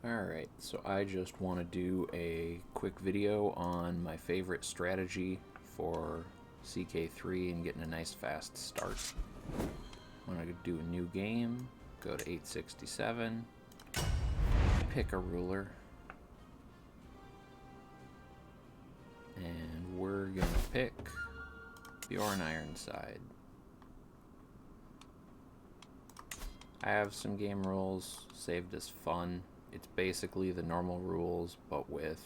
Alright, so I just want to do a quick video on my favorite strategy for CK3 and getting a nice fast start. I'm going to do a new game, go to 867, pick a ruler, and we're going to pick Bjorn Ironside. I have some game rules saved as fun. It's basically the normal rules, but with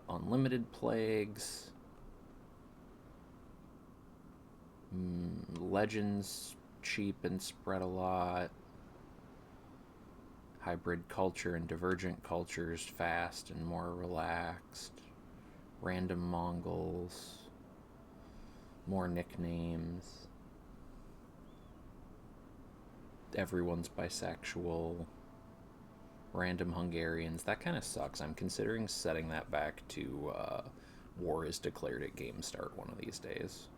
unlimited plagues, legends cheap and spread a lot, hybrid culture and divergent cultures fast and more relaxed, random Mongols, more nicknames, everyone's bisexual, random Hungarians. That kind of sucks. I'm considering setting that back to war is declared at game start one of these days.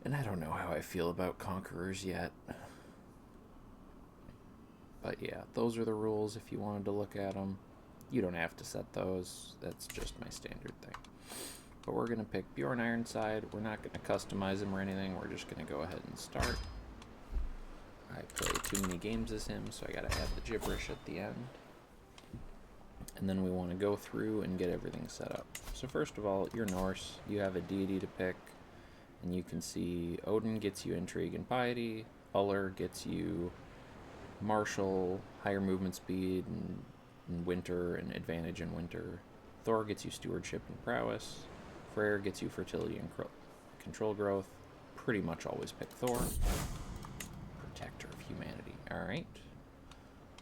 And I don't know how I feel about conquerors yet. But yeah, those are the rules if you wanted to look at them. You don't have to set those. That's just my standard thing. But we're going to pick Bjorn Ironside. We're not going to customize him or anything. We're just going to go ahead and start. I play too many games as him, so I gotta add the gibberish at the end. And then we want to go through and get everything set up. So first of all, you're Norse, you have a deity to pick, and you can see Odin gets you intrigue and piety, Uller gets you martial, higher movement speed, and winter, and advantage in winter. Thor gets you stewardship and prowess. Freyr gets you fertility and control growth. Pretty much always pick Thor. Protector of humanity. Alright.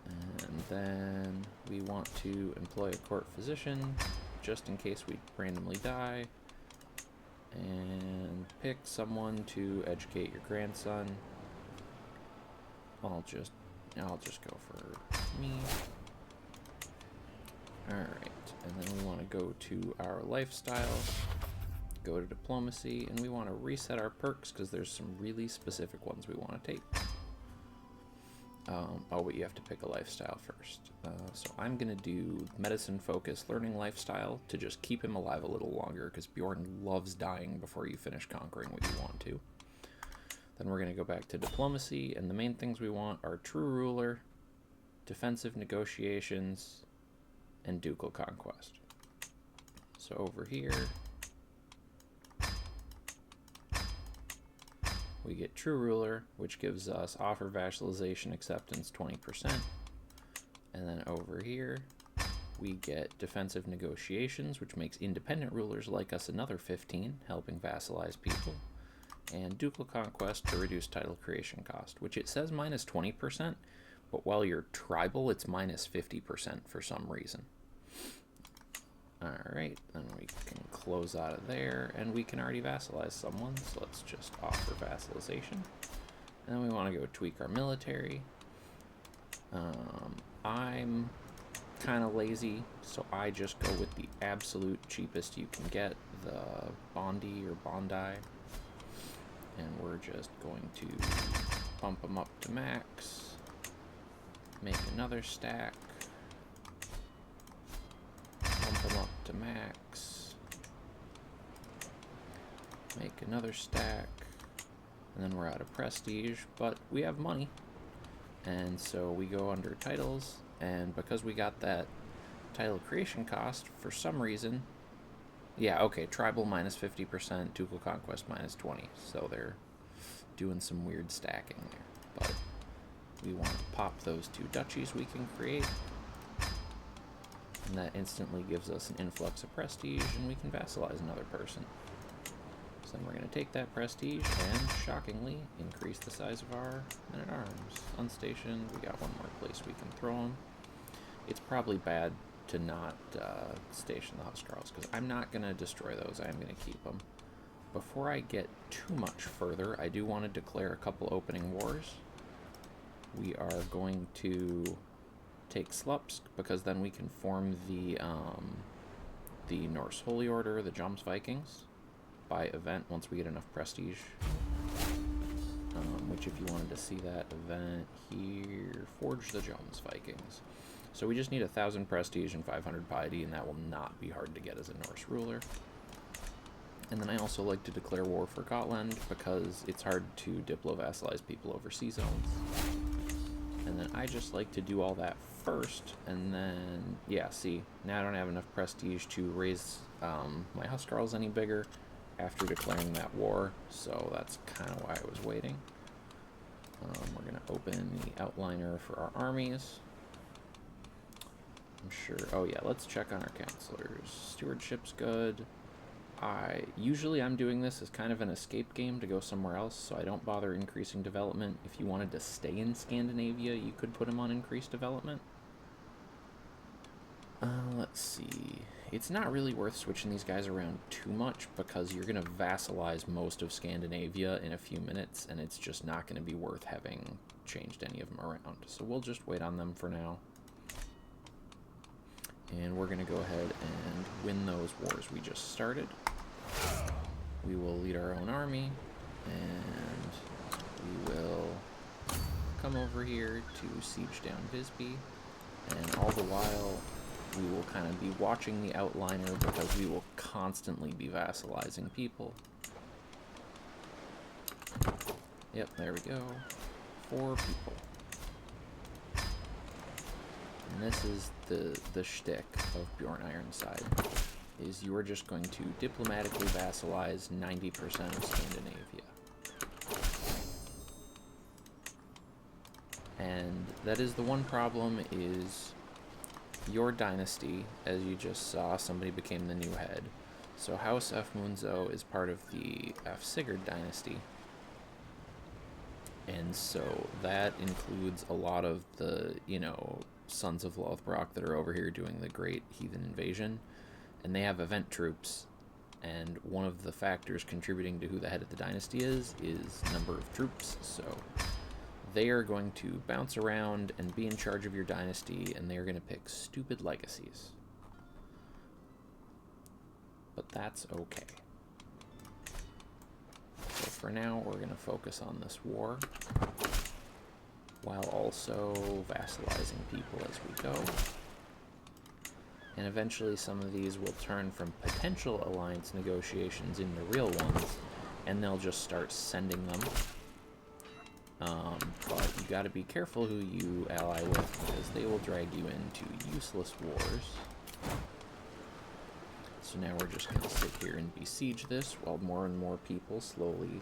And then we want to employ a court physician just in case we randomly die. And pick someone to educate your grandson. I'll just go for me. Alright. And then we want to go to our lifestyle. Go to diplomacy, and we want to reset our perks because there's some really specific ones we want to take. But you have to pick a lifestyle first. So I'm going to do medicine focus learning lifestyle to just keep him alive a little longer because Bjorn loves dying before you finish conquering what you want to. Then we're going to go back to diplomacy, and the main things we want are true ruler, defensive negotiations, and ducal conquest. So over here, we get True Ruler, which gives us Offer Vassalization Acceptance 20%. And then over here, we get Defensive Negotiations, which makes independent rulers like us another 15, helping vassalize people. And Ducal Conquest to reduce title creation cost, which it says minus 20%, but while you're tribal, it's minus 50% for some reason. Alright, then we can close out of there, and we can already vassalize someone, so let's just offer vassalization. And then we want to go tweak our military. I'm kind of lazy, so I just go with the absolute cheapest you can get, the Bondi or Bondi. And we're just going to bump them up to max, make another stack, bump them up to max, make another stack, and then we're out of prestige, but we have money. And so we go under titles, and because we got that title creation cost, for some reason, yeah, okay, tribal minus 50%, ducal conquest minus 20, so they're doing some weird stacking there. But we want to pop those two duchies we can create. And that instantly gives us an influx of prestige, and we can vassalize another person. So then we're going to take that prestige and, shockingly, increase the size of our men-at-arms. Unstationed, we got one more place we can throw them. It's probably bad to not station the Huscarls, because I'm not going to destroy those, I am going to keep them. Before I get too much further, I do want to declare a couple opening wars. We are going to take Slupsk, because then we can form the Norse Holy Order, the Jums Vikings, by event once we get enough prestige. Which if you wanted to see that event here Forge the Jones Vikings. So we just need 1,000 prestige and 500 piety, and that will not be hard to get as a Norse ruler. And then I also like to declare war for Gotland, because it's hard to diplo-vassalize people over sea zones. And then I just like to do all that first, and then, yeah, see, now I don't have enough prestige to raise my Huskarls any bigger after declaring that war, so that's kind of why I was waiting. We're going to open the outliner for our armies. I'm sure, oh yeah, let's check on our counselors. Stewardship's good. Usually I'm doing this as kind of an escape game to go somewhere else, so I don't bother increasing development. If you wanted to stay in Scandinavia, you could put them on increased development. Let's see. It's not really worth switching these guys around too much, because you're going to vassalize most of Scandinavia in a few minutes, and it's just not going to be worth having changed any of them around. So we'll just wait on them for now. And we're going to go ahead and win those wars we just started. We will lead our own army, and we will come over here to siege down Visby, and all the while we will kind of be watching the outliner, because we will constantly be vassalizing people. Yep, there we go. 4 people. And this is the shtick of Bjorn Ironside, is you are just going to diplomatically vassalize 90% of Scandinavia. And that is the one problem, is your dynasty, as you just saw, somebody became the new head. So House F. Munzo is part of the F. Sigurd dynasty. And so that includes a lot of the, you know, Sons of Lothbrok that are over here doing the Great Heathen Invasion. And they have event troops. And one of the factors contributing to who the head of the dynasty is number of troops. So they are going to bounce around and be in charge of your dynasty, and they are going to pick stupid legacies. But that's okay. So for now, we're going to focus on this war, while also vassalizing people as we go. And eventually some of these will turn from potential alliance negotiations into real ones, and they'll just start sending them. But you gotta be careful who you ally with, because they will drag you into useless wars. So now we're just gonna sit here and besiege this, while more and more people slowly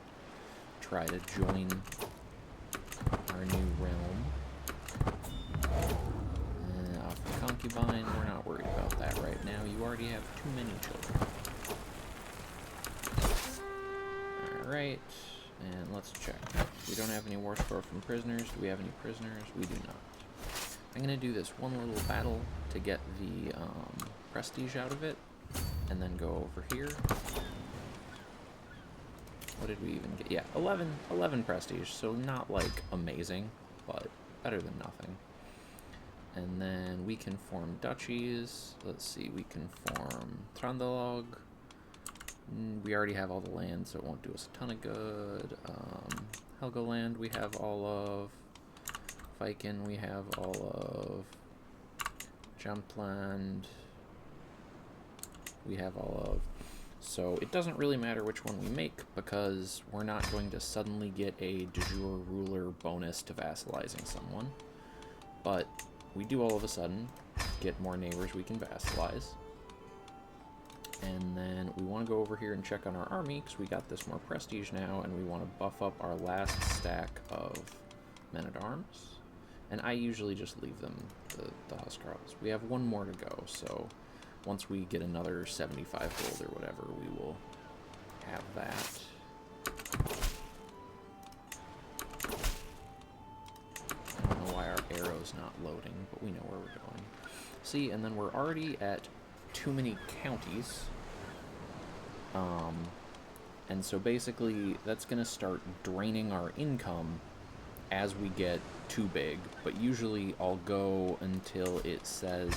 try to join our new realm. Off the concubine, we're not worried about that right now. You already have too many children. Alright. And let's check. We don't have any war score from prisoners. Do we have any prisoners? We do not. I'm going to do this one little battle to get the prestige out of it, and then go over here. What did we even get? Yeah, 11 prestige, so not like amazing, but better than nothing. And then we can form duchies. Let's see, we can form Trøndelag. We already have all the land, so it won't do us a ton of good. Helgoland we have all of. Viken we have all of. Jumpland we have all of. So it doesn't really matter which one we make, because we're not going to suddenly get a de jure ruler bonus to vassalizing someone. But we do all of a sudden get more neighbors we can vassalize. And then we want to go over here and check on our army, because we got this more prestige now, and we want to buff up our last stack of men-at-arms. And I usually just leave them, the Huskarls. We have one more to go, so once we get another 75 gold or whatever, we will have that. I don't know why our arrow's not loading, but we know where we're going. See, and then we're already at too many counties. And so basically that's going to start draining our income as we get too big, but usually I'll go until it says,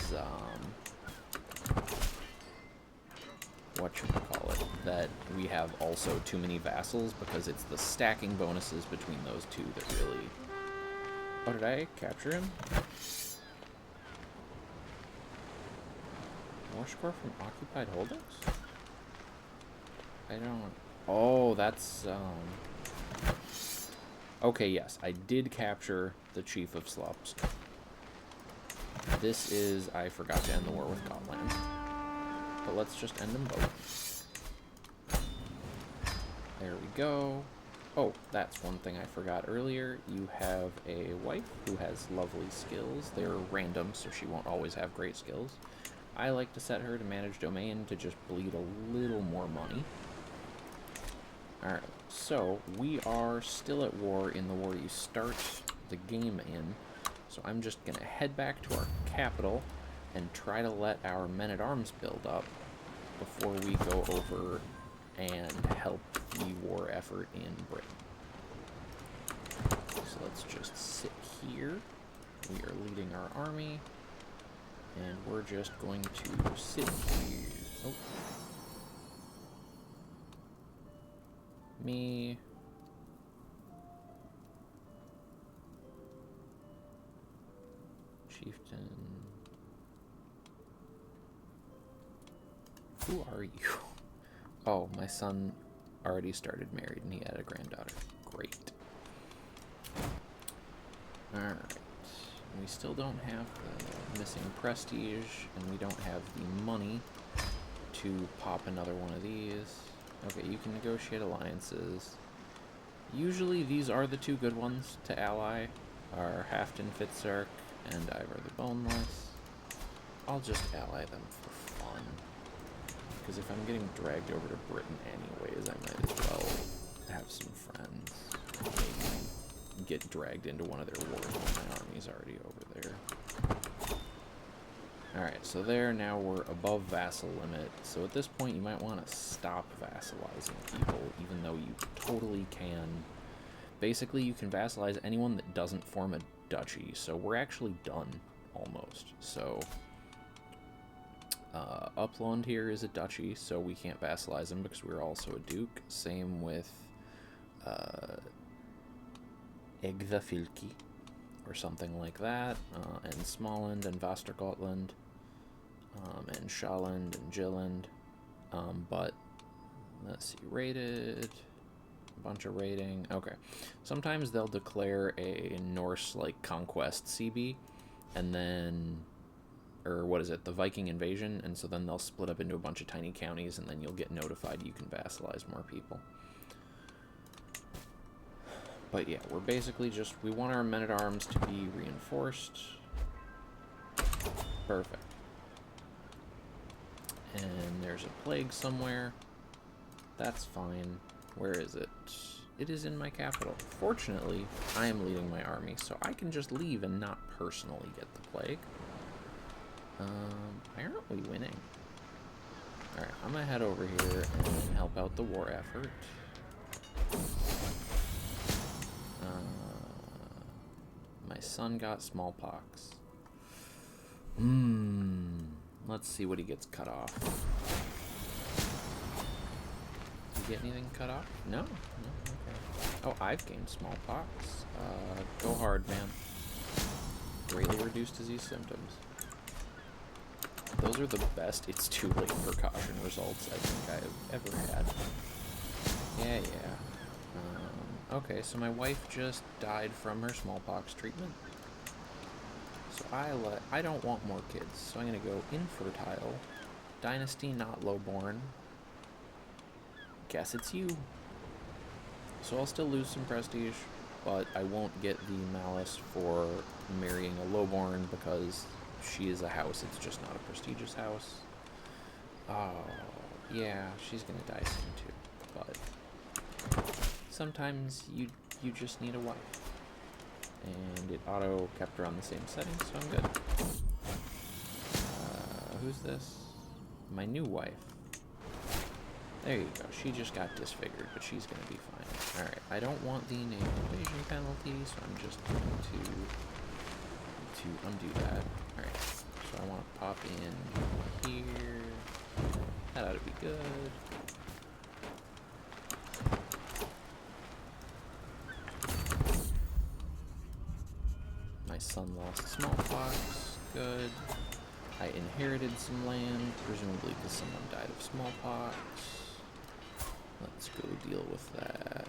whatchamacallit, that we have also too many vassals, because it's the stacking bonuses between those two that really Oh, did I capture him? More score from occupied holdings? I don't... Oh, that's, Okay, yes, I did capture the Chief of Slupsk. This is... I forgot to end the war with Gotland. But let's just end them both. There we go. Oh, that's one thing I forgot earlier. You have a wife who has lovely skills. They're random, so she won't always have great skills. I like to set her to manage domain to just bleed a little more money. Alright, so we are still at war in the war you start the game in. So I'm just going to head back to our capital and try to let our men-at-arms build up before we go over and help the war effort in Britain. So let's just sit here. We are leading our army, and we're just going to sit here. Oh. Me. Chieftain. Who are you? Oh, my son already started married and he had a granddaughter. Great. Alright. We still don't have the missing prestige, and we don't have the money to pop another one of these. Okay, you can negotiate alliances. Usually these are the two good ones to ally, are Haften Fitzark and Ivar the Boneless. I'll just ally them for fun. Because if I'm getting dragged over to Britain anyways, I might as well have some friends. Maybe get dragged into one of their wars when my army's already over there. Alright, so there, now we're above vassal limit. So at this point you might want to stop vassalizing people, even though you totally can. Basically, you can vassalize anyone that doesn't form a duchy, so we're actually done, almost. So, Upland here is a duchy, so we can't vassalize them because we're also a duke. Same with Egvafylki, or something like that, and Småland and Västergotland, and Sjælland and Jylland, but let's see, rated, a bunch of rating, okay. Sometimes they'll declare a Norse, like, conquest CB, and then, or what is it, the Viking invasion, and so then they'll split up into a bunch of tiny counties, and then you'll get notified you can vassalize more people. But yeah, we're basically just, we want our men-at-arms to be reinforced. Perfect. And there's a plague somewhere. That's fine. Where is it? It is in my capital. Fortunately, I am leading my army, so I can just leave and not personally get the plague. Why aren't we winning? Alright, I'm gonna head over here and help out the war effort. My son got smallpox. Let's see what he gets cut off. Did you get anything cut off? No? No? Okay. Oh, I've gained smallpox. Go hard, man. Greatly reduced disease symptoms. Those are the best it's too late precaution results I think I've ever had. Yeah. Okay, so my wife just died from her smallpox treatment. So I don't want more kids, so I'm gonna go infertile. Dynasty not lowborn. Guess it's you. So I'll still lose some prestige, but I won't get the malus for marrying a lowborn because she is a house, it's just not a prestigious house. Oh, yeah, she's gonna die soon too, but sometimes you just need a wife. And it auto kept her on the same setting, so I'm good. Who's this? My new wife. There you go. She just got disfigured, but she's going to be fine. Alright, I don't want the naval invasion penalty, so I'm just going to undo that. Alright, so I want to pop in here. That ought to be good. My son lost smallpox. Good. I inherited some land, presumably because someone died of smallpox. Let's go deal with that.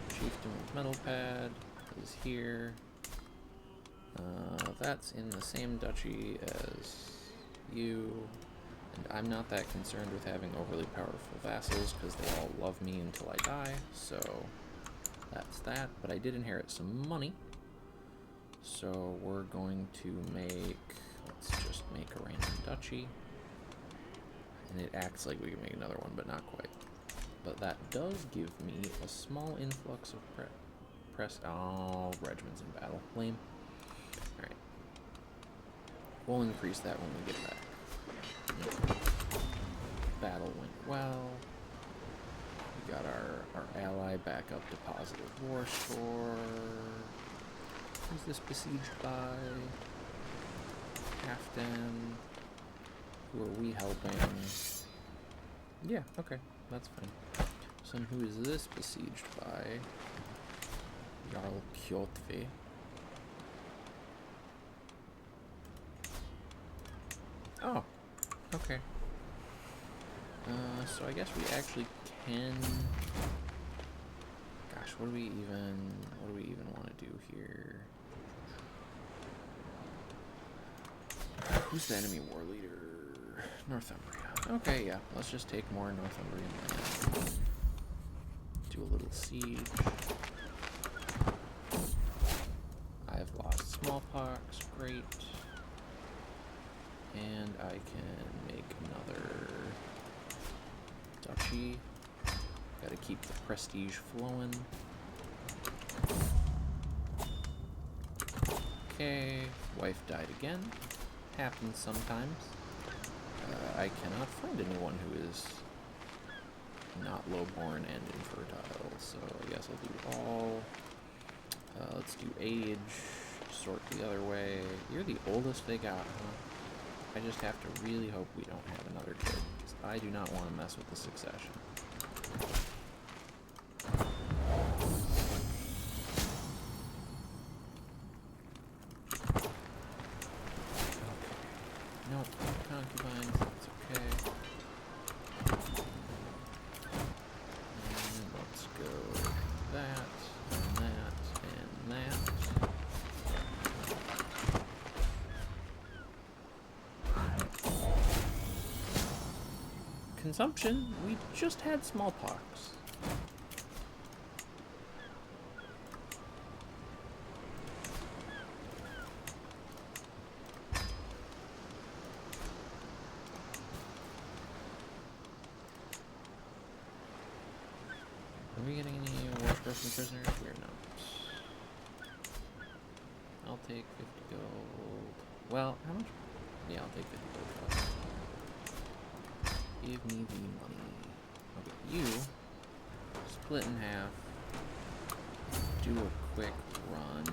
Chieftain with metal pad is here. That's in the same duchy as you. And I'm not that concerned with having overly powerful vassals because they all love me until I die. So that's that. But I did inherit some money. So we're going to make, let's just make a random duchy. And it acts like we can make another one, but not quite. But that does give me a small influx of regiments in battle. Lame. Alright. We'll increase that when we get back. Battle went well. We got our ally back up to positive war score. Who's this besieged by? Halfdan. Who are we helping? Yeah, okay, that's fine. So who is this besieged by? Jarl Kjotve. Oh, okay. So I guess we actually can. Gosh, what do we even want to do here? Who's the enemy war leader? Northumbria. Okay, yeah. Let's just take more Northumbrian land. Do a little siege. I've lost smallpox. Great. And I can make another duchy. Gotta keep the prestige flowing. Okay. Wife died again. Happens sometimes. I cannot find anyone who is not lowborn and infertile, so I guess I'll do all. Let's do age, sort the other way. You're the oldest they got, huh? I just have to really hope we don't have another kid, because I do not want to mess with the succession. Nope, concubines, that's okay. And let's go that, and that, and that. Consumption? We just had smallpox. Are we getting any war person prisoners? We're not. I'll take 50 gold. Well, how much? Yeah, I'll take 50 gold. Give me the money. Okay, you split in half. Do a quick run.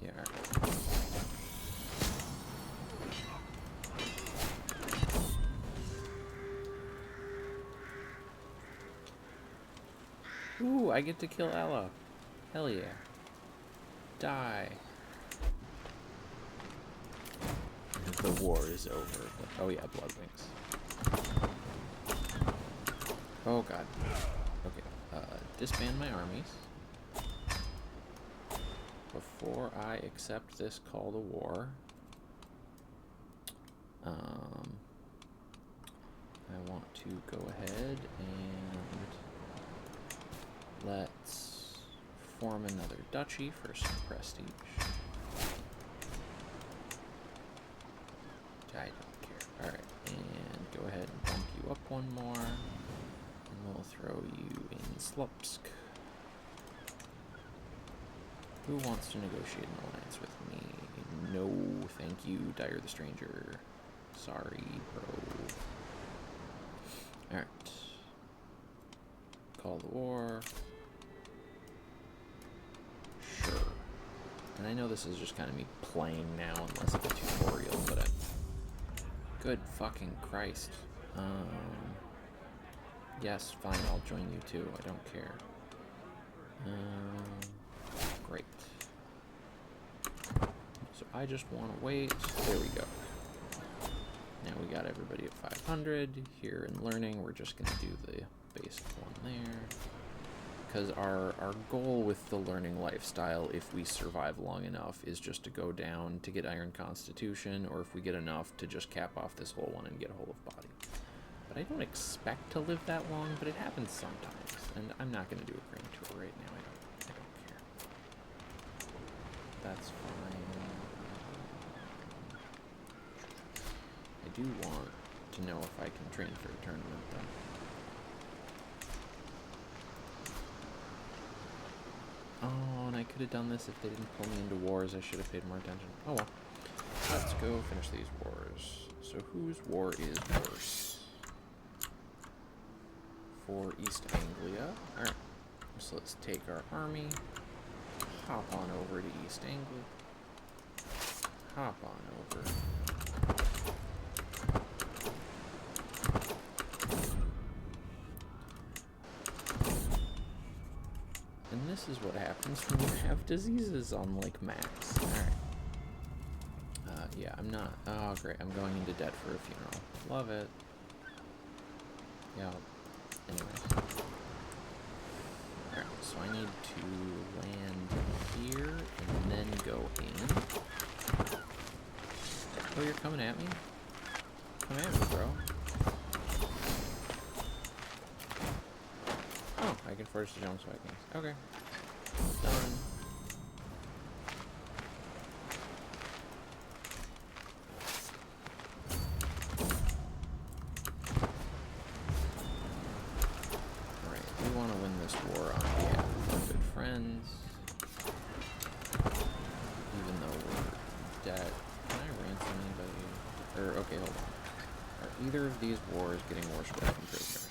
Yeah. Ooh, I get to kill Ella. Hell yeah. Die. The war is over. Oh yeah, bloodwings. Oh god. Okay. Disband my armies. Before I accept this call to war, I want to go ahead and let's form another duchy for some prestige. I don't care. Alright, and go ahead and bump you up one more, and we'll throw you in Slupsk. Who wants to negotiate an alliance with me? No, thank you, Dire the Stranger. Sorry, bro. Alright. Call the war. Sure. And I know this is just kind of me playing now and less of a tutorial, but good fucking Christ. Yes, fine, I'll join you too. I don't care. Great. So I just want to wait. There we go. Now we got everybody at 500. Here in learning, we're just going to do the basic one there. Because our goal with the learning lifestyle, if we survive long enough, is just to go down to get Iron Constitution, or if we get enough to just cap off this whole one and get a hold of Body. But I don't expect to live that long, but it happens sometimes. And I'm not going to do a Grand Tour right now. I don't care. That's fine. I do want to know if I can train for a tournament, though. Oh, and I could have done this if they didn't pull me into wars. I should have paid more attention. Oh well. Let's go finish these wars. So whose war is worse? For East Anglia. Alright. So let's take our army. Hop on over to East Anglia. Hop on over. And this is what happens when you have diseases on, like, max. Alright. Yeah, I'm not... Oh, great. I'm going into debt for a funeral. Love it. Yeah. Anyways. Alright, so I need to land here and then go in. Oh, you're coming at me? Come at me, bro. Oh, I can force the Jones Vikings. Okay. Done. Alright, we want to win this war on behalf of our good friends. Even though we're dead. Can I ransom anybody? Or, okay, hold on. Are either of these wars getting war score from prisoners?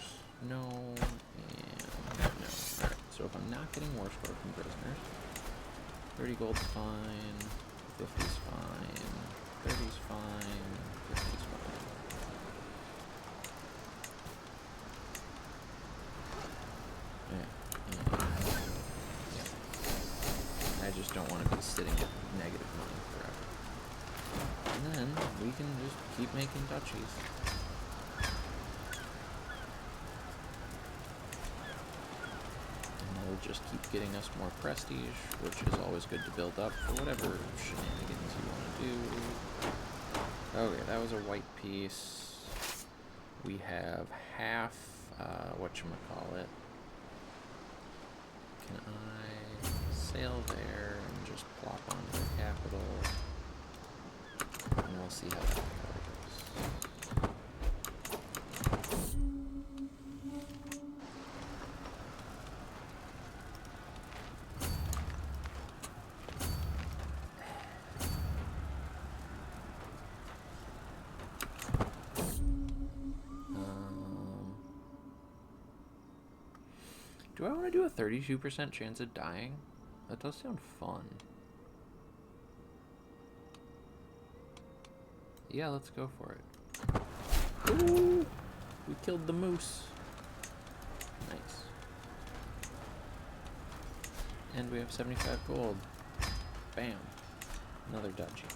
No, and no. Alright, so if I'm not getting war score from prisoners, 30 gold's fine, 50's fine, 30's fine, 50's fine. Yeah. I just don't want to be sitting at negative money forever. And then we can just keep making duchies. Just keep getting us more prestige, which is always good to build up for whatever shenanigans you want to do. Okay, that was a white piece. We have half, whatchamacallit. Can I sail there and just plop onto the capital? And we'll see how that goes. Do I want to do a 32% chance of dying? That does sound fun. Yeah, let's go for it. Ooh! We killed the moose. Nice. And we have 75 gold. Bam. Another duchy.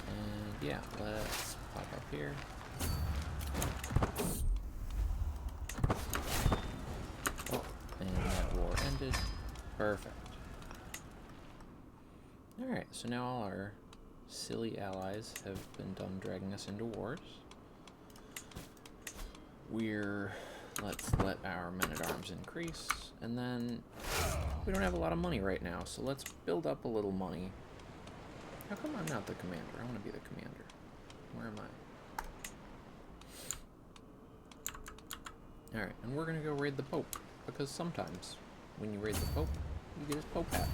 And yeah, let's pop up here. Oh, and that war ended. Perfect. Alright, so now all our silly allies have been done dragging us into wars. Let's let our men-at-arms increase, and then we don't have a lot of money right now, so let's build up a little money. How come I'm not the commander? I want to be the commander. Where am I? Alright, and we're gonna go raid the Pope, because sometimes when you raid the Pope, you get his Pope hat.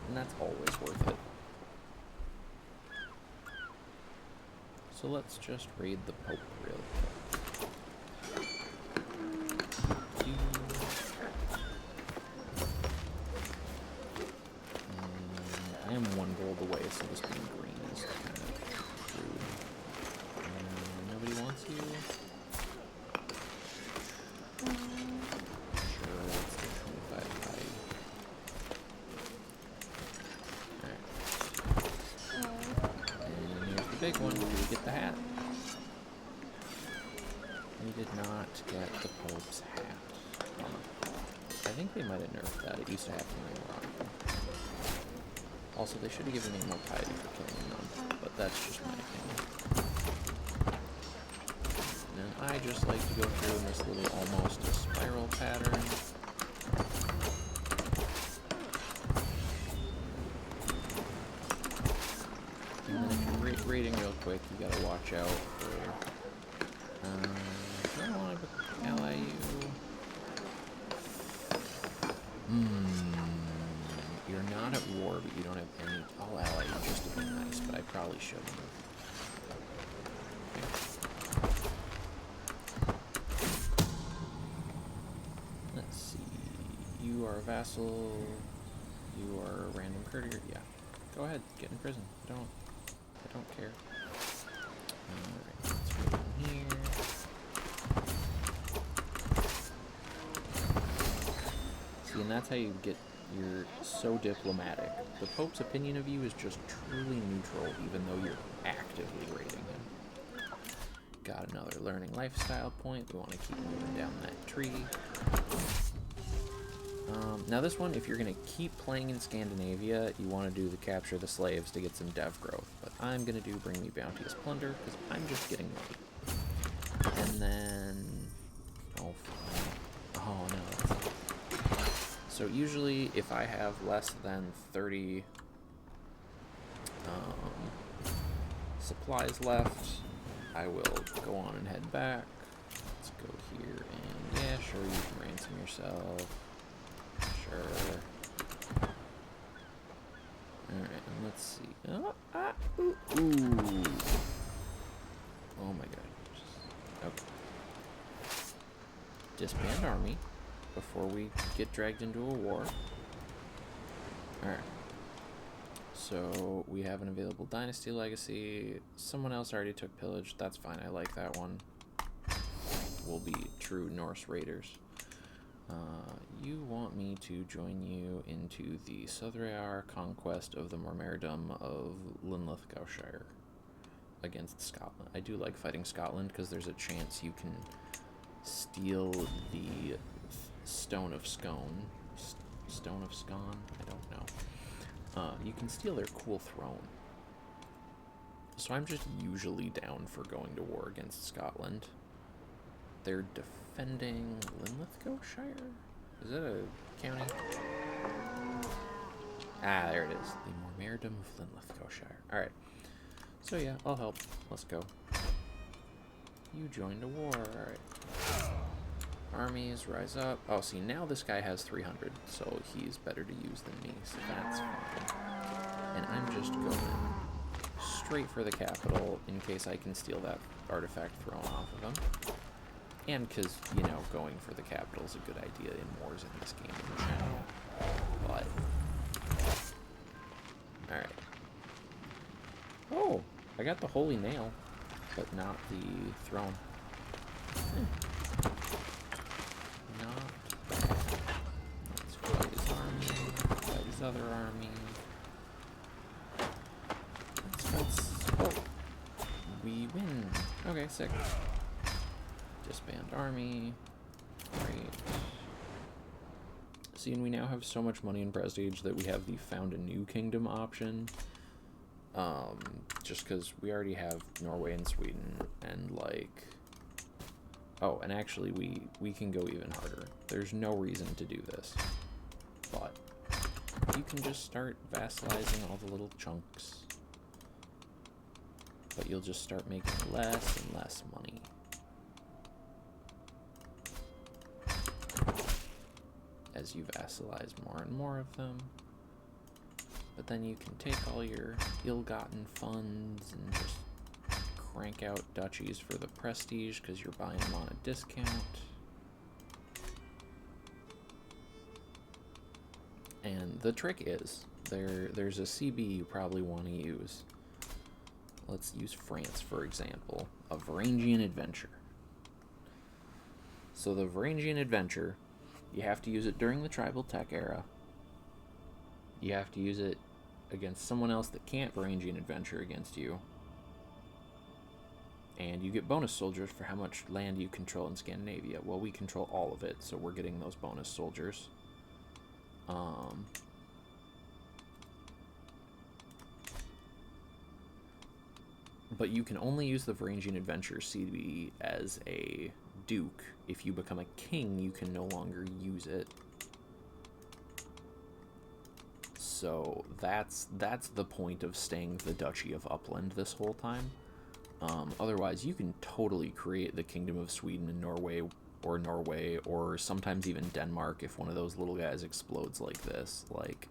And that's always worth it. So let's just raid the Pope real quick. I am 1 gold away, so this being green is kind of rude. you. Sure, let's get 25 pie. Alright. And here's the big one. Do we get the hat? We did not get the Pope's hat. I think they might have nerfed that. It used to happen when they were on. Also, they should have given me more piety for killing none, but that's just my opinion. And I just like to go through in this little almost spiral pattern. And then if you're raiding real quick, you gotta watch out for... I don't want to ally you. You're not at war, but you don't have any... I'll ally you just to be nice, but I probably shouldn't have. Let's see. You are a vassal. You are a random courtier. Yeah. Go ahead. Get in prison. I don't care. Alright, let's put it in here. See, and that's how you get... You're so diplomatic. The Pope's opinion of you is just truly neutral, even though you're actively raiding him. Got another learning lifestyle point. We want to keep moving down that tree. Now this one, if you're going to keep playing in Scandinavia, you want to do the capture the slaves to get some dev growth. But I'm going to do bring me bounteous plunder, because I'm just getting money. And then... Oh, fine. Oh, no, that's not... So usually, if I have less than 30 supplies left, I will go on and head back. Let's go here and yeah, sure, you can ransom yourself. Sure. Alright, and let's see. Oh my god. Okay. Disband army before we get dragged into a war. Alright. So, we have an available dynasty legacy. Someone else already took pillage. That's fine. I like that one. We'll be true Norse raiders. You want me to join you into the Southriar conquest of the Mormairdom of Linlithgowshire against Scotland. I do like fighting Scotland because there's a chance you can steal the Stone of Scone. Stone of Scone? I don't know. You can steal their cool throne. So I'm just usually down for going to war against Scotland. They're defending Linlithgowshire? Is that a county? Ah, there it is. The Mormairdom of Linlithgowshire. Alright. So yeah, I'll help. Let's go. You joined a war. Alright. Armies, rise up. Oh, see, now this guy has 300, so he's better to use than me, so that's fine. And I'm just going straight for the capital in case I can steal that artifact thrown off of him. And because, you know, going for the capital is a good idea in wars in this game in general. But... Alright. Oh! I got the Holy Nail, but not the throne. Not bad. Let's fight his army, fight his other army. Let's... Oh! We win! Okay, sick. Disband army. Great. See, and we now have so much money in Prestige that we have the Found a New Kingdom option. Just because we already have Norway and Sweden, and like... Oh, and actually we can go even harder. There's no reason to do this. But you can just start vassalizing all the little chunks. But you'll just start making less and less money. As you vassalize more and more of them. But then you can take all your ill-gotten funds and just crank out duchies for the prestige because you're buying them on a discount. And the trick is, there's a CB you probably want to use. let's use France, for example. A Varangian adventure. So the Varangian adventure, you have to use it during the tribal tech era. You have to use it against someone else that can't Varangian adventure against you. And you get bonus soldiers for how much land you control in Scandinavia. Well, we control all of it, so we're getting those bonus soldiers. But you can only use the Varangian Adventure CB as a duke. If you become a king, you can no longer use it. So that's the point of staying the Duchy of Upland this whole time. Otherwise, you can totally create the Kingdom of Sweden and Norway, or sometimes even Denmark if one of those little guys explodes like this. Like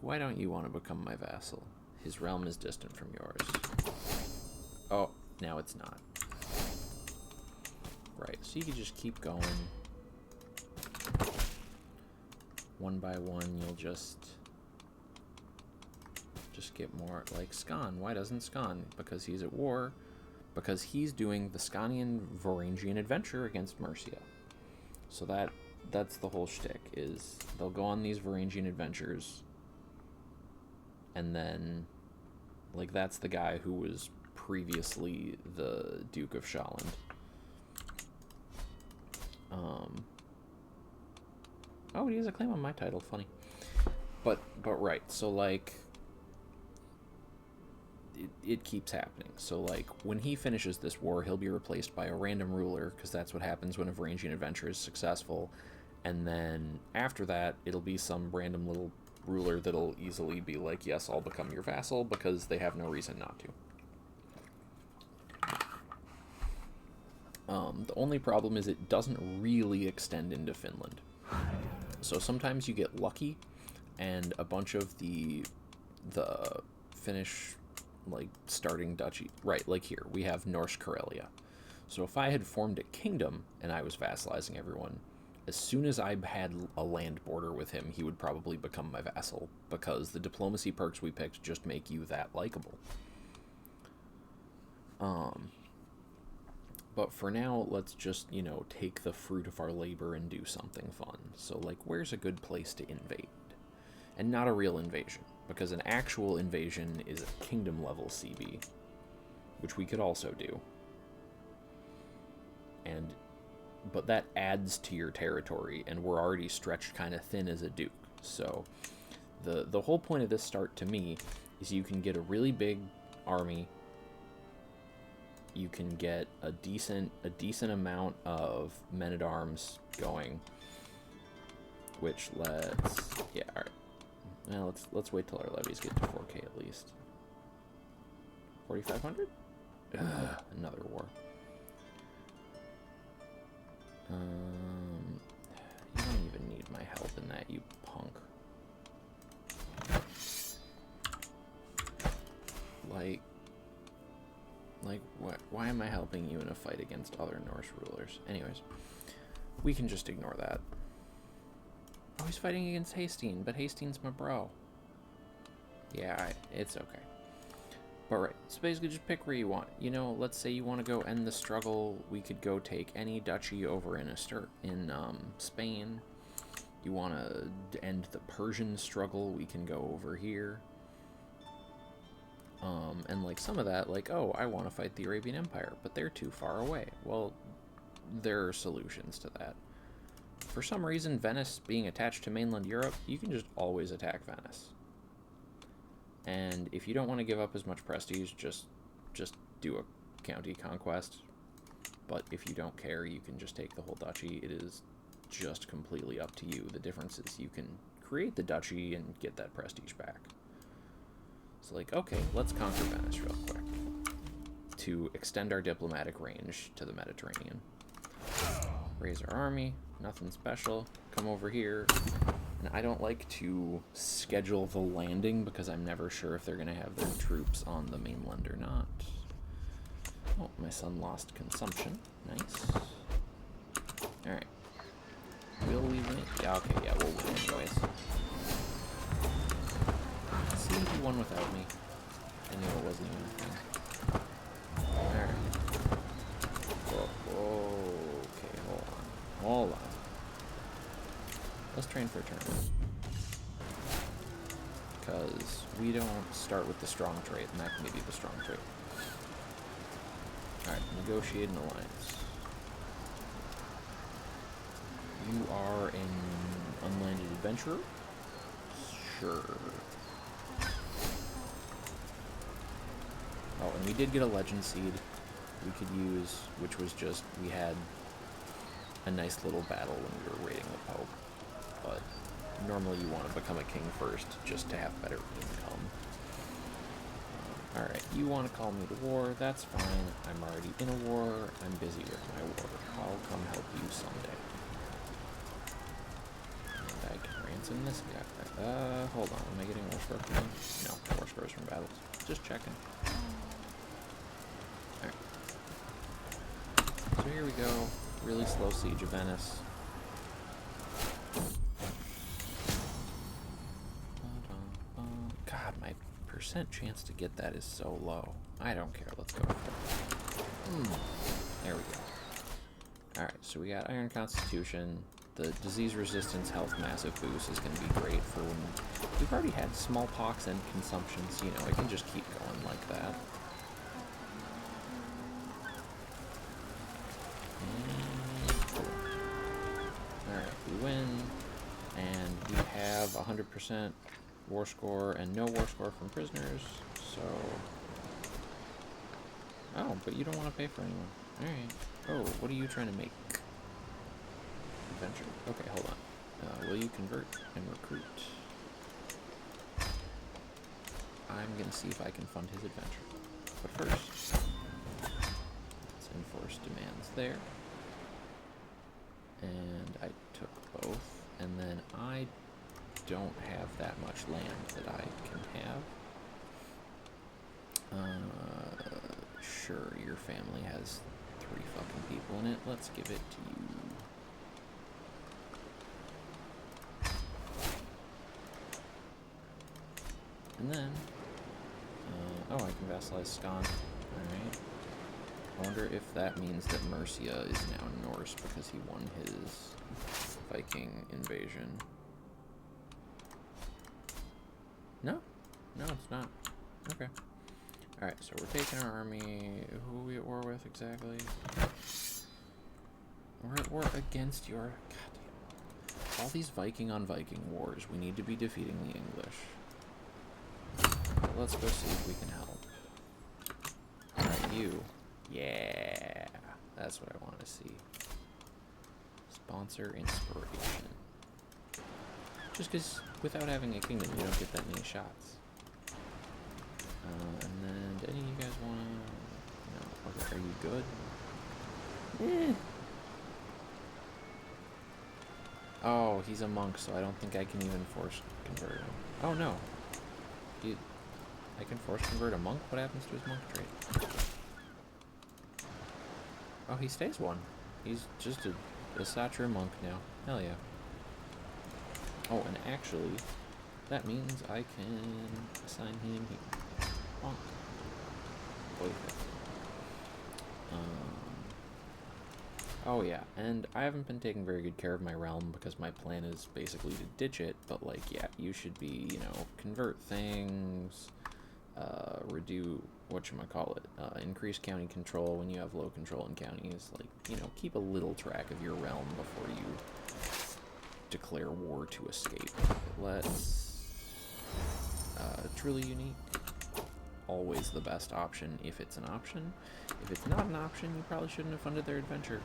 why don't you want to become my vassal? His realm is distant from yours. Oh, now it's not. Right, so you can just keep going. One by one, you'll just get more. Like Skan. Why doesn't Skan? Because he's at war. Because he's doing the Scanian Varangian adventure against Mercia. So that's the whole shtick, is they'll go on these Varangian adventures, and then, like, that's the guy who was previously the Duke of Shalland. Oh, he has a claim on my title. Funny. But right. So, like, it keeps happening. So, like, when he finishes this war, he'll be replaced by a random ruler, because that's what happens when a Varangian adventure is successful. And then after that, it'll be some random little ruler that'll easily be like, yes, I'll become your vassal, because they have no reason not to. The only problem is it doesn't really extend into Finland. So sometimes you get lucky, and a bunch of the Finnish, like, starting duchy, right, like here, we have Norse Karelia. So if I had formed a kingdom and I was vassalizing everyone, as soon as I had a land border with him, he would probably become my vassal, because the diplomacy perks we picked just make you that likable. But for now, let's just, take the fruit of our labor and do something fun. So, like, where's a good place to invade? And not a real invasion, because an actual invasion is a kingdom-level CB, which we could also do. But that adds to your territory, and we're already stretched kind of thin as a duke. So, the whole point of this start, to me, is you can get a really big army. You can get a decent amount of men-at-arms going, which all right. Now let's wait till our levies get to 4K at least. 4,500? Another war. You don't even need my help in that, you punk. Why am I helping you in a fight against other Norse rulers? Anyways, we can just ignore that. Oh, he's fighting against Hastings, but Hastings my bro. Yeah, it's okay. But right, so basically just pick where you want. Let's say you want to go end the struggle. We could go take any duchy over in Spain. You want to end the Persian struggle, we can go over here. And like some of that, like, oh, I want to fight the Arabian Empire, but they're too far away. Well, there are solutions to that. For some reason, Venice being attached to mainland Europe, you can just always attack Venice. And if you don't want to give up as much prestige, just do a county conquest. But if you don't care, you can just take the whole duchy. It is just completely up to you. The difference is you can create the duchy and get that prestige back. So, like, okay, let's conquer Venice real quick to extend our diplomatic range to the Mediterranean. Raise our army, nothing special. Come over here. And I don't like to schedule the landing because I'm never sure if they're going to have their troops on the mainland or not. Oh, my son lost consumption. Nice. Alright. Will we win? Yeah, okay, yeah, we'll win anyways. See if he won without me. I knew it wasn't even a thing. Alright. Okay, hold on. Let's train for a turn. Because we don't start with the strong trait, and that can give you the strong trait. Alright, negotiate an alliance. You are an unlanded adventurer? Sure. Oh, and we did get a legend seed we could use, which was just, we had a nice little battle when we were raiding the Pope. But normally you want to become a king first, just to have better income. Alright, you want to call me to war, that's fine. I'm already in a war, I'm busy with my war. I'll come help you someday. And I can ransom this guy. Hold on, am I getting war scores from him? No, war scores from battles. Just checking. Alright. So here we go. Really slow siege of Venice. God, my percent chance to get that is so low. I don't care, let's go for it. There we go. Alright, so we got Iron Constitution. The disease resistance health massive boost is going to be great for when we've already had smallpox and consumption, so you know, it can just keep going like that. Alright, we win, and we have 100% war score and no war score from prisoners, so... Oh, but you don't want to pay for anyone. Alright. Oh, what are you trying to make? Adventure. Okay, hold on. Will you convert and recruit? I'm gonna see if I can fund his adventure. But first, let's enforce demands there. And I took both, and then I don't have that much land that I can have. Sure, your family has 3 fucking people in it. Let's give it to you. And then, oh, I can vassalize Scon. Alright. I wonder if that means that Mercia is now Norse because he won his Viking invasion. No? No, it's not. Okay. Alright, so we're taking our army. Who are we at war with exactly? We're at war against your... Goddamn. All these Viking on Viking wars. We need to be defeating the English. Let's go see if we can help. Alright, you. Yeah. That's what I want to see. Sponsor inspiration. Just because without having a kingdom, you don't get that many shots. And then, do any of you guys want to... No. Okay, are you good? Oh, he's a monk, so I don't think I can even force convert him. Oh, no. I can force convert a monk? What happens to his monk trait? Oh, he stays 1. He's just a Satra monk now. Hell yeah. Oh, and actually, that means I can assign him here. Monk. Oh yeah, and I haven't been taking very good care of my realm because my plan is basically to ditch it, but like, yeah, you should be, you know, convert things, redo, whatchamacallit, increase county control when you have low control in counties, like, you know, keep a little track of your realm before you declare war to escape. Let's, truly unique. Always the best option if it's an option. If it's not an option, you probably shouldn't have funded their adventure.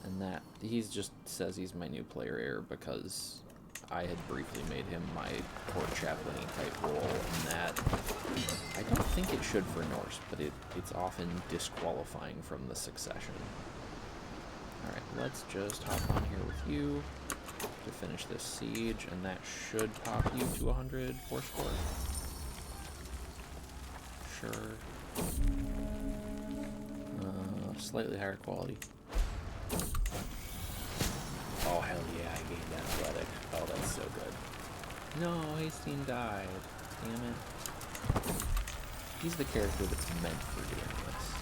And that, he just says he's my new player heir because I had briefly made him my court chaplain-y type role, and that, I don't think it should for Norse, but it's often disqualifying from the succession. Alright, let's just hop on here with you to finish this siege, and that should pop you to 100 war score. Sure. Slightly higher quality. Oh, hell yeah, I gained athletic. Oh, that's so good. No, Hastine died. Damn it. He's the character that's meant for doing this.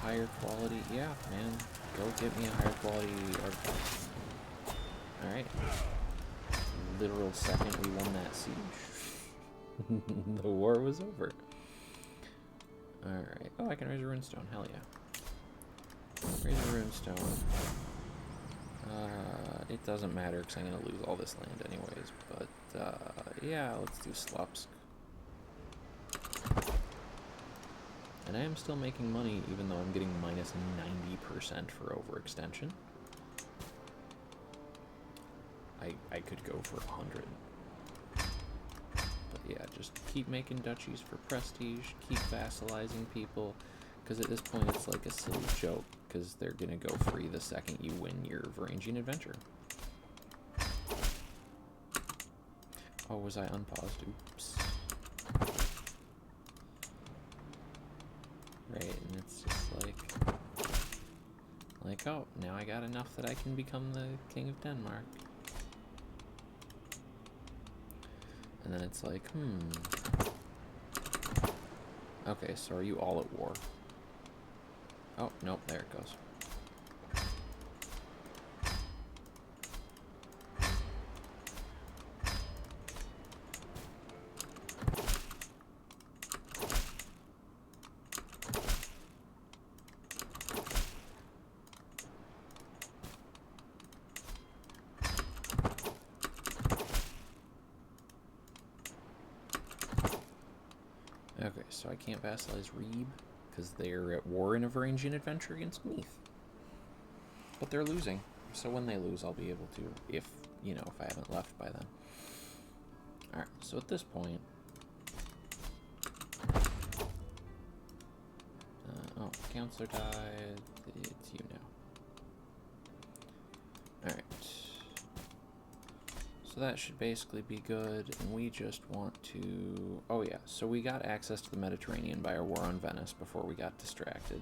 Higher quality, yeah, man. Go get me a higher quality artifact. Alright. Literal second we won that siege. The war was over. Alright. Oh, I can raise a runestone. Hell yeah. Raise a runestone. It doesn't matter because I'm going to lose all this land anyways. But, yeah, let's do Slupsk. And I am still making money even though I'm getting minus 90% for overextension. I could go for 100. But yeah, just keep making duchies for prestige, keep vassalizing people, because at this point it's like a silly joke, because they're going to go free the second you win your Varangian adventure. Oh, was I unpaused? Oops. Right, and it's just like, oh, now I got enough that I can become the King of Denmark. And then it's like, okay, so are you all at war? Oh, nope, there it goes. Okay, so I can't vassalize Reeb because they're at war in a Varangian adventure against Meath. But they're losing, so when they lose, I'll be able to, if I haven't left by then. Alright, so at this point... oh, Counselor died. It's you now. Alright. So that should basically be good, and we just want to... Oh yeah, so we got access to the Mediterranean by our war on Venice before we got distracted.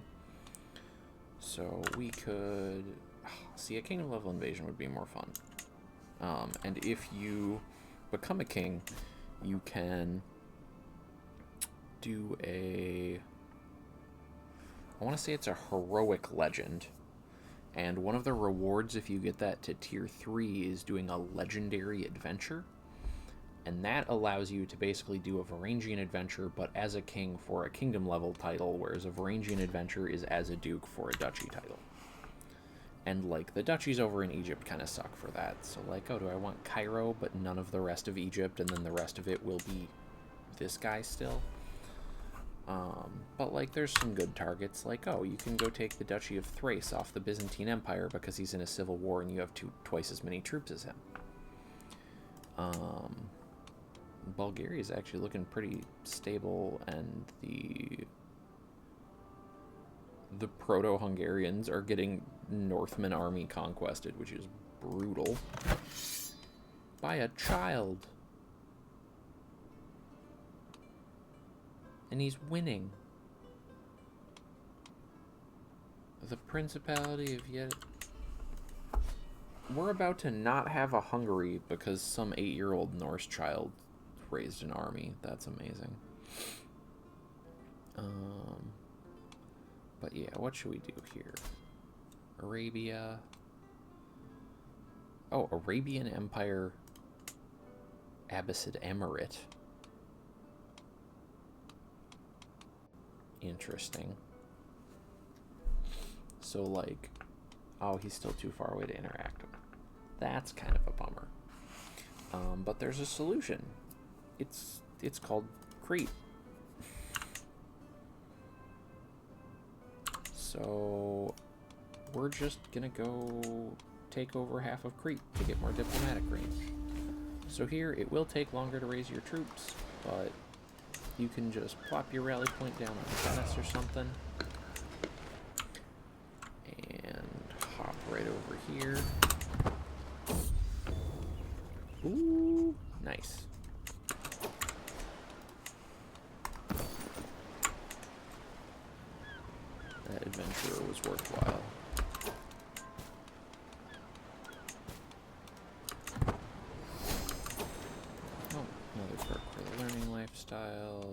So we could... See, a kingdom level invasion would be more fun. And if you become a king, you can do a... I want to say it's a heroic legend. And one of the rewards, if you get that to tier 3, is doing a legendary adventure. And that allows you to basically do a Varangian adventure, but as a king for a kingdom level title, whereas a Varangian adventure is as a duke for a duchy title. And, like, the duchies over in Egypt kind of suck for that. So, like, oh, do I want Cairo, but none of the rest of Egypt, and then the rest of it will be this guy still? But, like, there's some good targets. Like, oh, you can go take the Duchy of Thrace off the Byzantine Empire because he's in a civil war and you have twice as many troops as him. Bulgaria is actually looking pretty stable, and the Proto-Hungarians are getting Northman army conquested, which is brutal. By a child. And he's winning. The Principality of Yet... We're about to not have a Hungary because some 8-year-old Norse child raised an army. That's amazing. But yeah, what should we do here? Arabia. Oh, Arabian Empire Abbasid Emirate. Interesting. So, like, oh, he's still too far away to interact with. That's kind of a bummer. But there's a solution. It's called Crete. So we're just gonna go take over half of Crete to get more diplomatic range. So here, it will take longer to raise your troops, but you can just plop your rally point down on Venice or something. And hop right over here. Ooh, nice. That adventurer was worthwhile. style.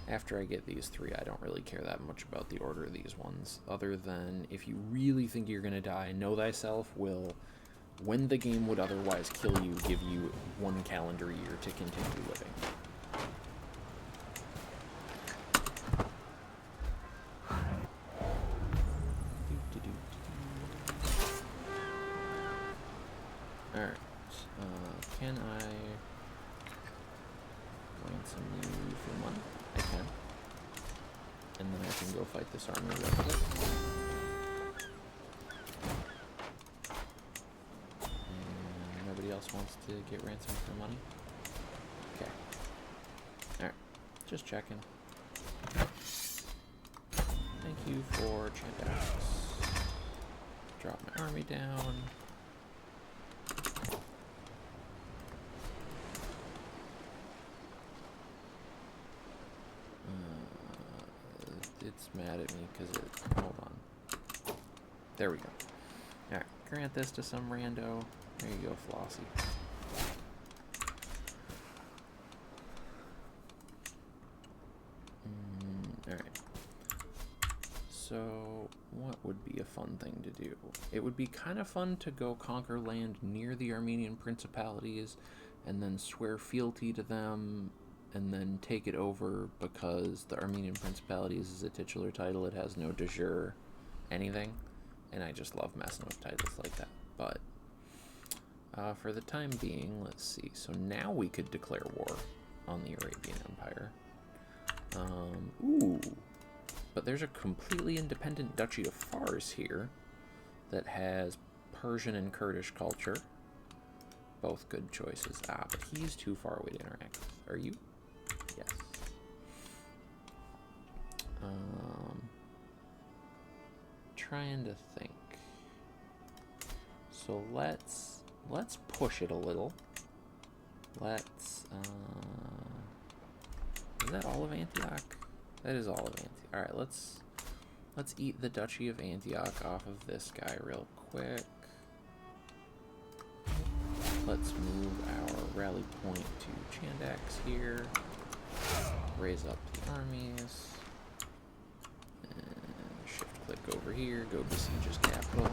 After I get these 3, I don't really care that much about the order of these ones, other than if you really think you're going to die, Know Thyself will, when the game would otherwise kill you, give you 1 calendar year to continue living. Alright, can I ransom you for money? I can. And then I can go fight this army real quick. And nobody else wants to get ransomed for money? Okay. Alright, just checking. Thank you for Chandax. Drop my army down. It's mad at me because it... Hold on. There we go. Alright, grant this to some rando. There you go, Flossie. Alright. So, what would be a fun thing to do? It would be kind of fun to go conquer land near the Armenian principalities and then swear fealty to them and then take it over, because the Armenian Principalities is a titular title. It has no de jure anything, and I just love messing with titles like that. But for the time being, let's see. So now we could declare war on the Arabian Empire. Ooh, but there's a completely independent Duchy of Fars here that has Persian and Kurdish culture. Both good choices. Ah, but he's too far away to interact with. Are you? Yes. Trying to think. So let's push it a little. Let's is that all of Antioch? That is all of Antioch. All right, let's eat the Duchy of Antioch off of this guy real quick. Let's move our rally point to Chandax here. Raise up the armies. And shift click over here. Go besiege his capital.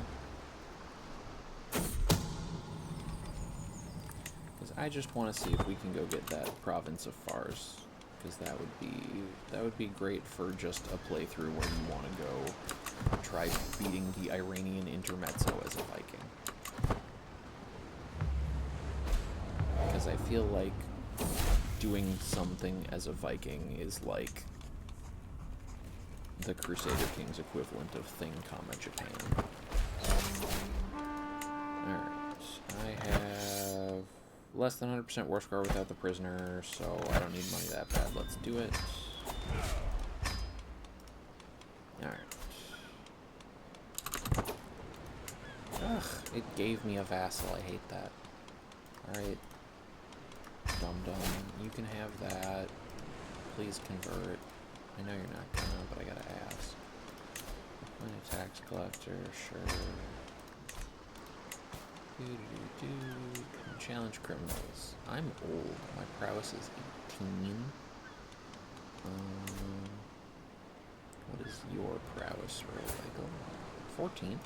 Because I just want to see if we can go get that province of Fars. Because that would be great for just a playthrough where you want to go try beating the Iranian intermezzo as a Viking. Because I feel like doing something as a Viking is like the Crusader King's equivalent of Thing, Japan. Alright, I have less than 100% war score without the prisoner, so I don't need money that bad. Let's do it. Alright. Ugh, it gave me a vassal. I hate that. Alright. Dum-dum, you can have that. Please convert. I know you're not gonna, but I gotta ask. Appointed tax collector, sure. Challenge criminals. I'm old. My prowess is 18. What is your prowess roll? 14.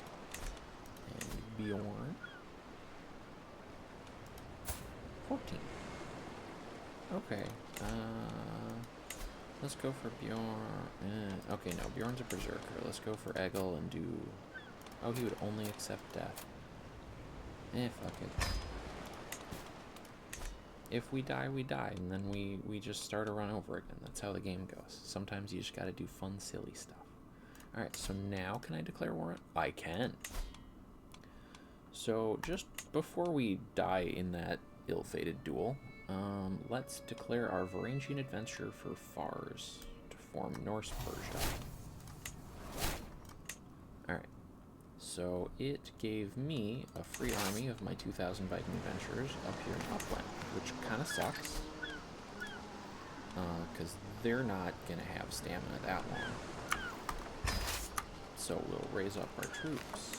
And Bjorn. 14. Okay. Let's go for Bjorn. Okay, no, Bjorn's a berserker. Let's go for Egil and do... Oh, he would only accept death. Fuck it. If we die, we die, and then we just start a run over again. That's how the game goes. Sometimes you just gotta do fun, silly stuff. Alright, so now can I declare war? I can. So, just before we die in that ill-fated duel, let's declare our Varangian adventure for Fars to form Norse Persia. Alright. So it gave me a free army of my 2,000 Viking adventurers up here in Upland, which kind of sucks, because they're not going to have stamina that long. So we'll raise up our troops.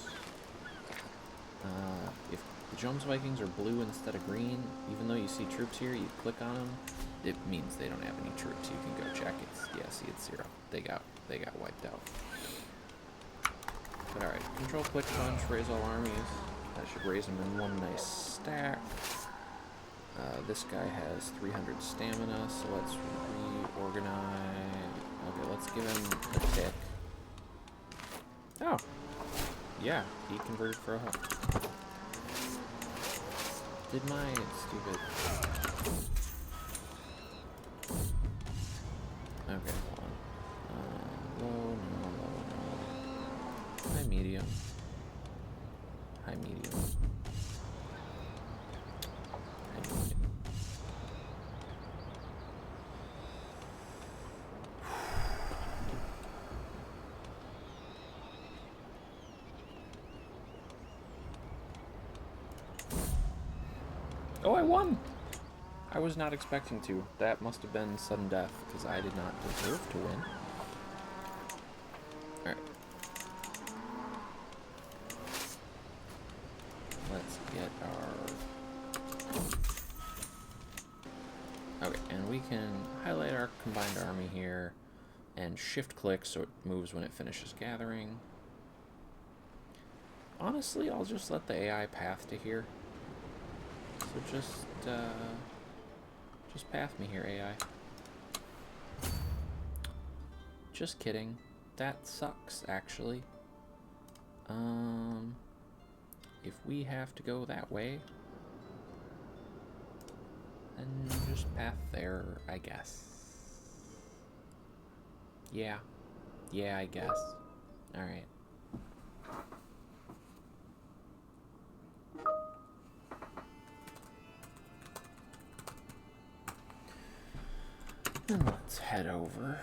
The Jones Vikings are blue instead of green. Even though you see troops here, you click on them, it means they don't have any troops. You can go check. See, it's 0. They got wiped out. But alright, control click punch, raise all armies. That should raise them in one nice stack. This guy has 300 stamina, so let's reorganize. Okay, let's give him a tick. Oh, yeah, he converted for a hook. Did my stupid... Okay, hold on. Low, no. High, medium. High, medium. High, medium. Oh, I won! I was not expecting to. That must have been sudden death, because I did not deserve to win. Alright. Let's get our... Okay, and we can highlight our combined army here, and shift-click so it moves when it finishes gathering. Honestly, I'll just let the AI path to here. So just path me here, AI. Just kidding. That sucks, actually. If we have to go that way, then just path there, I guess. Yeah. Yeah, I guess. Alright. And let's head over.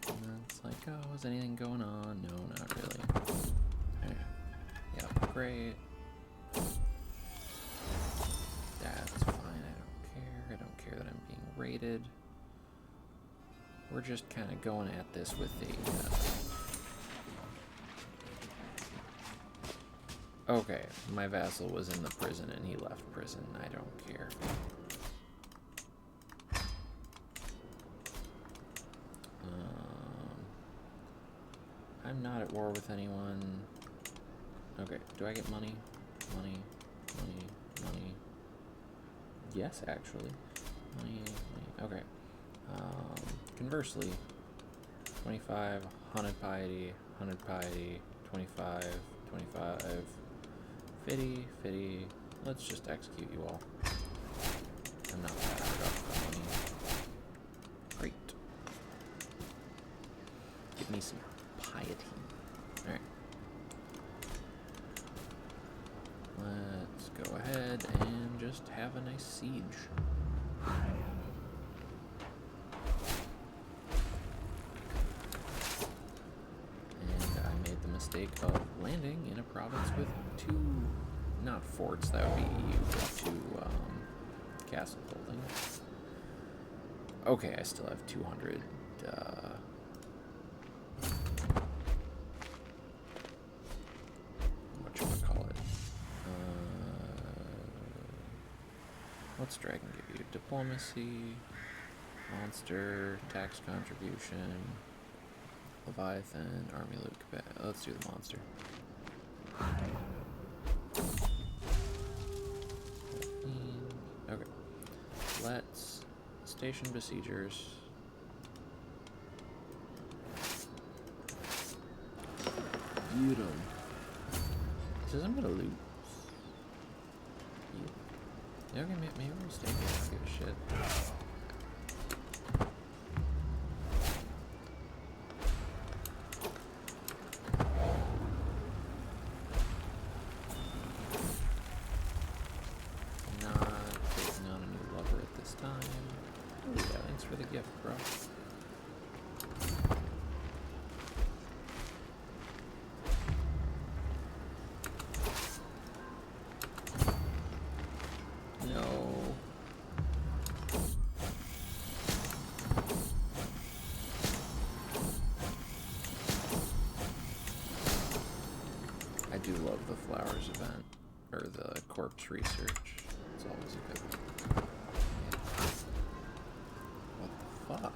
And it's like, oh, is anything going on? No, not really. Yeah, great. That's fine, I don't care. I don't care that I'm being raided. We're just kind of going at this with the... Okay, my vassal was in the prison and he left prison. I don't care. I'm not at war with anyone. Okay, do I get money? Money. Yes, actually. Money. Okay. Conversely, 25, 100 piety, 25, 50. Let's just execute you all. I'm not that hard off the money. Great. Give me some piety. Alright. Let's go ahead and just have a nice siege. And I made the mistake of landing in a province with 2, not forts, that would be EU, but 2 castle buildings. Okay, I still have 200, whatchamacallit. What's dragon give you? Diplomacy, monster, tax contribution, Leviathan, army loot capacity. Let's do the monster. Okay. Let's station besiegers. Beautiful. Says I'm gonna lose. Yeah, okay, maybe we'll stay here. I don't give a shit. or the corpse research. It's always a good one. What the fuck?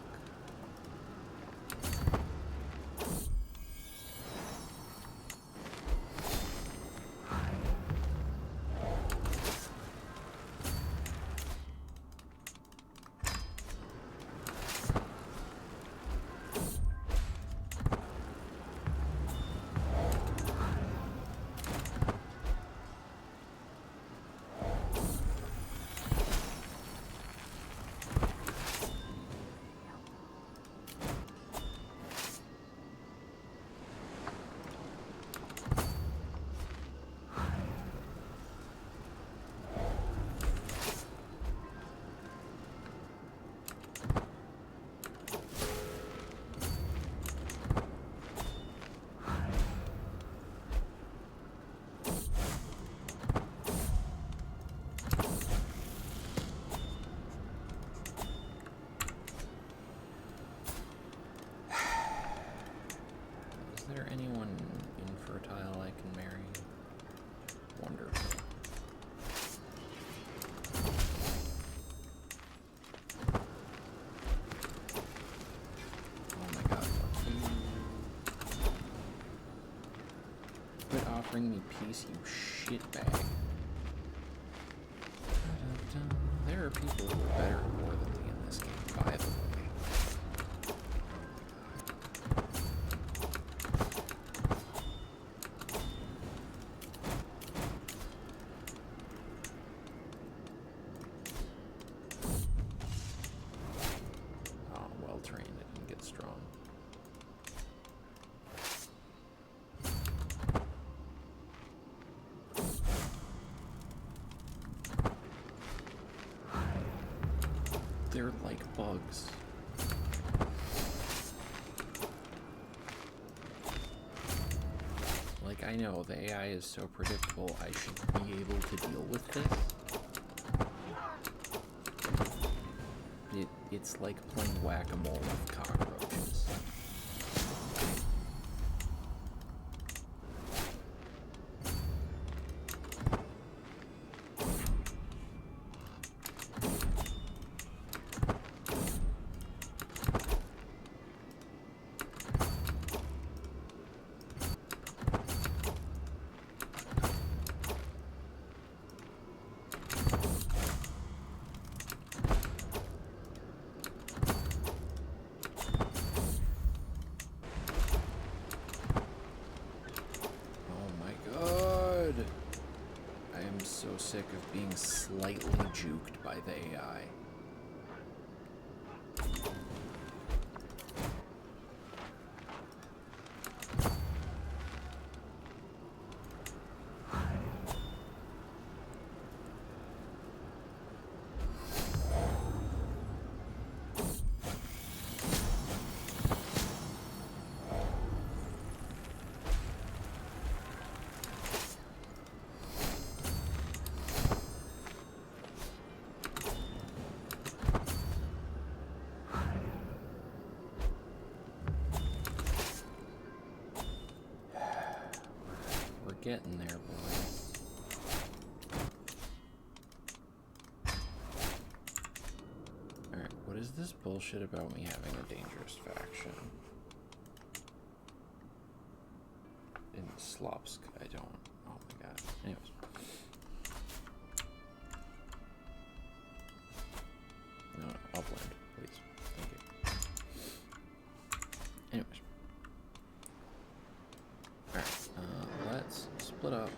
Is there anyone infertile I can marry? Wonderful. Oh my god, fuck you. Quit offering me peace, you shitbag. There are people who are better and more than me in this game, by the way. They're like bugs. Like, I know the AI is so predictable, I should be able to deal with this. It's like playing whack-a-mole with cockroaches. Sick of being slightly juked by the AI. Getting there, boys. Alright, what is this bullshit about me having a dangerous faction? In Slopsk, I don't. Oh my god. Anyways. No, upland, please. Thank you. Anyways. Let's split up,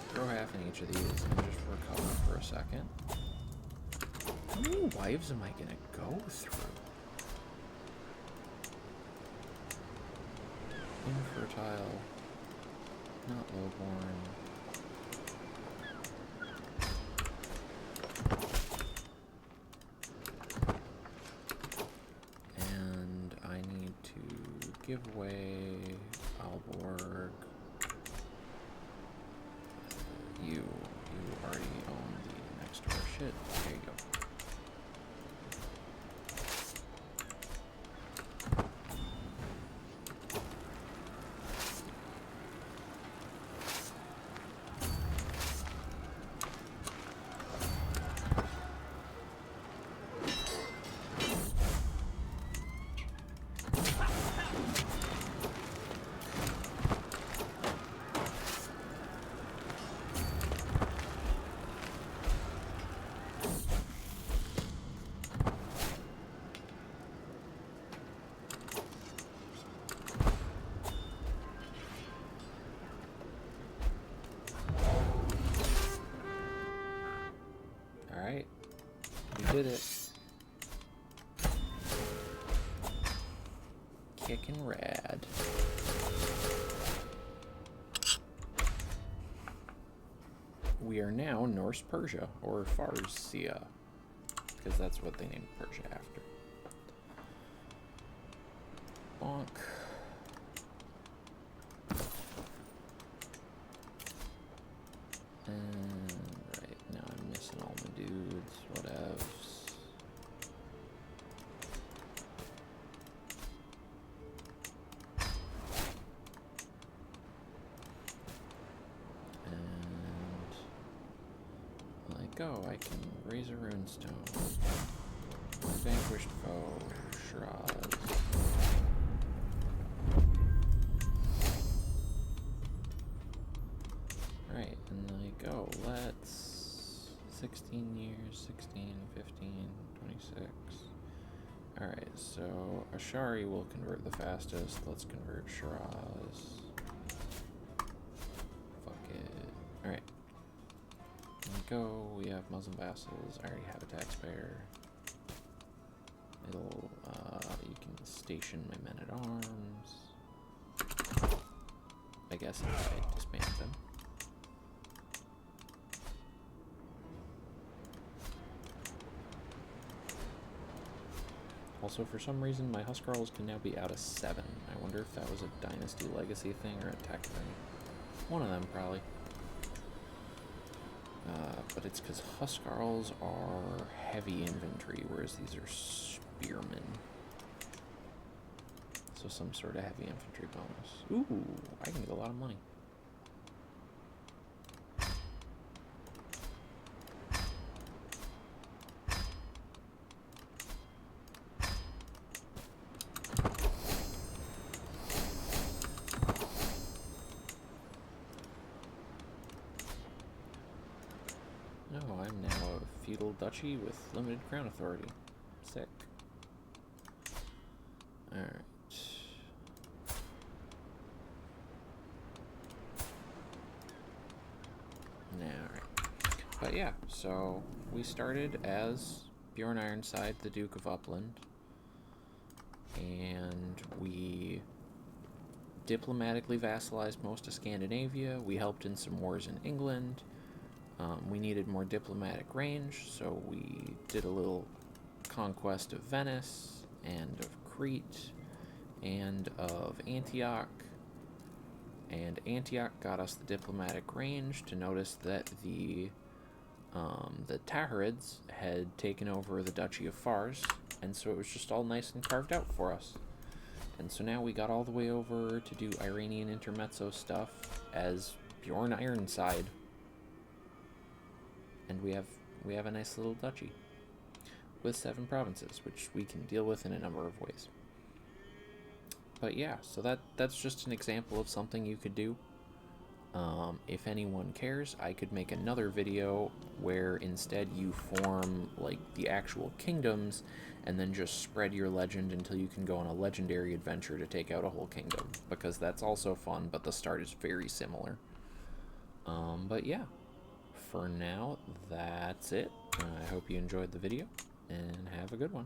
throw half in each of these, and just recover for a second. How many wives am I gonna go through? Infertile, not lowborn. And I need to give away Alborg. You already own the next door shit. There you go. Alright. We did it. Kickin' rad. We are now Norse Persia, or Farsia, because that's what they named Persia after. Bonk. And right now I'm missing all my dudes, whatevs. Go, I can raise a runestone. Vanquished foe, Shiraz. Alright, and then I go, let's 16 years, 16, 15, 26. Alright, so Ashari will convert the fastest. Let's convert Shiraz. Fuck it. Alright. Go, we have Muslim vassals. I already have a taxpayer. It'll, you can station my men at arms. I guess if I disband them. Also, for some reason, my Huskarls can now be out of 7. I wonder if that was a Dynasty Legacy thing or a tech thing. One of them, probably. But it's because Huskarls are heavy infantry, whereas these are spearmen. So some sort of heavy infantry bonus. Ooh, I can get a lot of money. No, I'm now a feudal duchy with limited crown authority. Sick. Alright. Alright. But yeah, so we started as Bjorn Ironside, the Duke of Upland. And we diplomatically vassalized most of Scandinavia. We helped in some wars in England. We needed more diplomatic range, so we did a little conquest of Venice, and of Crete, and of Antioch. And Antioch got us the diplomatic range to notice that the Taharids had taken over the Duchy of Fars, and so it was just all nice and carved out for us. And so now we got all the way over to do Iranian intermezzo stuff as Bjorn Ironside. And we have a nice little duchy with 7 provinces, which we can deal with in a number of ways. But yeah, so that's just an example of something you could do. If anyone cares, I could make another video where instead you form like the actual kingdoms and then just spread your legend until you can go on a legendary adventure to take out a whole kingdom, because that's also fun, but the start is very similar. But yeah. For now, that's it. I hope you enjoyed the video, and have a good one.